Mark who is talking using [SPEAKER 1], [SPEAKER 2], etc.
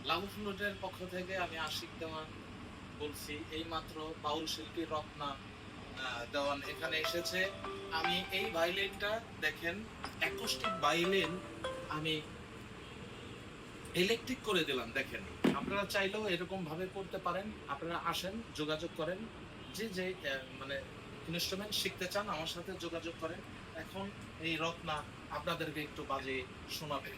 [SPEAKER 1] লাঘু ফ্লুটের পক্ষ থেকে আমি আশিক দেওয়ান বলছি। এইমাত্র বাউল শিল্পী রত্না দেওয়ান এখানে এসেছে। আমি এই ভায়োলিনটা দেখেন, অ্যাকোস্টিক ভায়োলিন আমি ইলেকট্রিক করে দিলাম। দেখেন, আপনারা চাইলেও এরকম ভাবে করতে পারেন। আপনারা আসেন, যোগাযোগ করেন, যে মানে ইনস্ট্রুমেন্ট শিখতে চান আমার সাথে যোগাযোগ করেন। এখন এই রত্না আপনাদেরকে একটু বাজিয়ে শোনাবে।